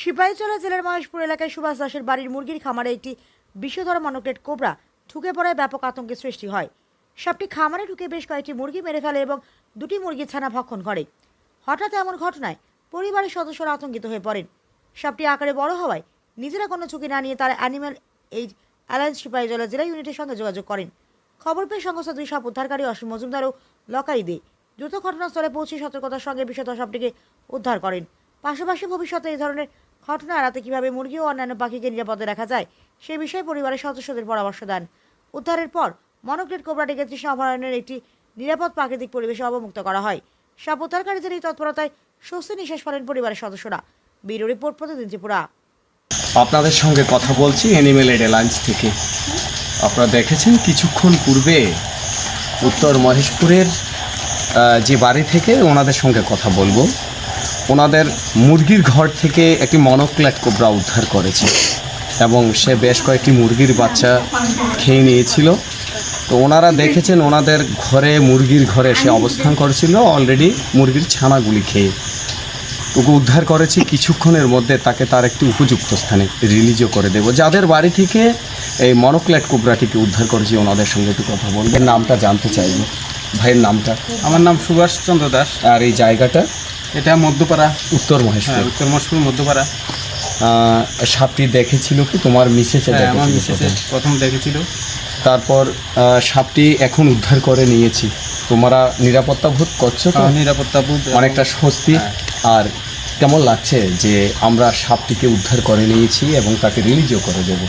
সিপাহীজলা জেলার মহেশপুর এলাকায় সুভাষ দাসের বাড়ির মুরগির খামারে একটি বিষধর মনোক্লেট কোবরা ঢুকে পড়ায় ব্যাপক আতঙ্কের সৃষ্টি হয়। সাপটি খামারে ঢুকে বেশ কয়েকটি মুরগি মেরে ফেলে এবং দুটি মুরগির ছানা ভক্ষণ করে। হঠাৎ এমন ঘটনায় পরিবারের সদস্যরা আতঙ্কিত হয়ে পড়েন। সাপটি আকারে বড় হওয়ায় নিজেরা কোনো ঝুঁকি না নিয়ে তারা অ্যানিম্যাল এইড অ্যালায়েন্স সিপাহীজলা জেলা ইউনিটের সঙ্গে যোগাযোগ করেন। খবর পেয়ে সংস্থা দুই সাপ উদ্ধারকারী অসীম মজুমদার ও লকাই দে দ্রুত ঘটনাস্থলে পৌঁছে সতর্কতার সঙ্গে বিষধর সাপটিকে উদ্ধার করেন। পাশাপাশি ভবিষ্যতে এই ধরনের ঘটনা এড়াতে কীভাবে মুরগি ও অন্যান্য পাখিকে নিরাপদে রাখা যায় সে বিষয়ে পরিবারের সদস্যদের পরামর্শ দেন। উদ্ধারের পর মনোক্লেট কোবরাটিকে তৃষ্ণা অভয়ারণ্যের একটি নিরাপদ প্রাকৃতিক পরিবেশে অবমুক্ত করা হয়। সাপ উদ্ধারকারীদের এই তৎপরতায় স্বস্তি নিঃশ্বাস ফেলেন পরিবারের সদস্যরা। ব্যুরো রিপোর্ট, প্রতিদিন ত্রিপুরা। আপনাদের সঙ্গে কথা বলছি অ্যানিম্যাল এইড অ্যালায়েন্স থেকে। আপনারা দেখেছেন কিছুক্ষণ পূর্বে উত্তর মহেশপুরের যে বাড়ি থেকে ওনাদের সঙ্গে কথা বলবো, ওনাদের মুরগির ঘর থেকে একটি মনোক্লেট কোবরা উদ্ধার করেছে এবং সে বেশ কয়েকটি মুরগির বাচ্চা খেয়ে নিয়েছিল। তো ওনারা দেখেছেন ওনাদের ঘরে মুরগির ঘরে সে অবস্থান করেছিল অলরেডি মুরগির ছানাগুলি খেয়ে। ওকে উদ্ধার করেছি, কিছুক্ষণের মধ্যে তাকে তার একটি উপযুক্ত স্থানে রিলিজও করে দেব। যাদের বাড়ি থেকে এই মনোক্লেট কোবরাটিকে উদ্ধার করেছি ওনাদের সঙ্গে একটু কথা বলবেন, নামটা জানতে চাইব। ভাইয়ের নামটা? আমার নাম সুভাষ চন্দ্র দাস। আর এই জায়গাটা? এটা মধ্যপাড়া, উত্তর মহেশপুর। উত্তর মহেশপুর মধ্যপাড়া। সাপটি দেখেছিল কি তোমার মিসেসে? আমার মিসেসে প্রথম দেখেছিল। তারপর সাপটি এখন উদ্ধার করে নিয়েছি, তোমরা নিরাপত্তা বোধ করছো তো? নিরাপত্তা বোধ, অনেকটা স্বস্তি। আর কেমন লাগছে যে আমরা সাপটিকে উদ্ধার করে নিয়েছি এবং তাকে রিলিজও করে দেব?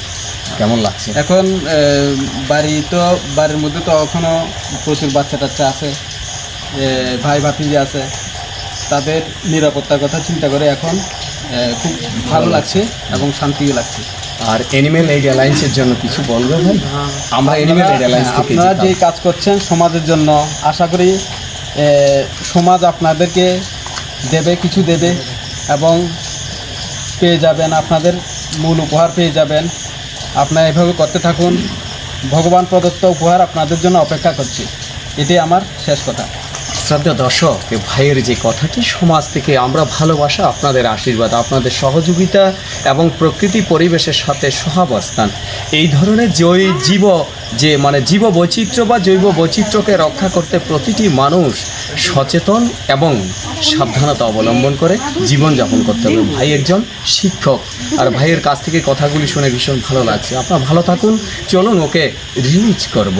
কেমন লাগছে এখন? বাড়ির মধ্যে তো এখনও প্রচুর বাচ্চা টাচ্চা আছে, ভাই ভাতিজি আছে, তাদের নিরাপত্তার কথা চিন্তা করে এখন খুব ভালো লাগছে এবং শান্তিও লাগছে। আর অ্যানিম্যাল এইড অ্যালায়েন্সের জন্য কিছু বলবে ভাই? আমরা অ্যানিম্যাল এইড অ্যালায়েন্স থেকে আপনারা যে কাজ করছেন সমাজের জন্য, আশা করি সমাজ আপনাদেরকে কিছু দেবে এবং পেয়ে যাবেন, আপনাদের মূল উপহার পেয়ে যাবেন। আপনারা এভাবে করতে থাকুন, ভগবান প্রদত্ত উপহার আপনাদের জন্য অপেক্ষা করছে। এটাই আমার শেষ কথা। শ্রদ্ধা দর্শক, ভাইয়ের যে কথাটি, সমাজ থেকে আমরা ভালোবাসা, আপনাদের আশীর্বাদ, আপনাদের সহযোগিতা এবং প্রকৃতি পরিবেশের সাথে সহাবস্থান, এই ধরনের জীব বৈচিত্র্য বা জৈব বৈচিত্র্যকে রক্ষা করতে প্রতিটি মানুষ সচেতন এবং সাবধানতা অবলম্বন করে জীবনযাপন করতে হবে। ভাই একজন শিক্ষক, আর ভাইয়ের কাছ থেকে কথাগুলি শুনে ভীষণ ভালো লাগছে। আপনারা ভালো থাকুন, চলুন ওকে রিলিজ করব।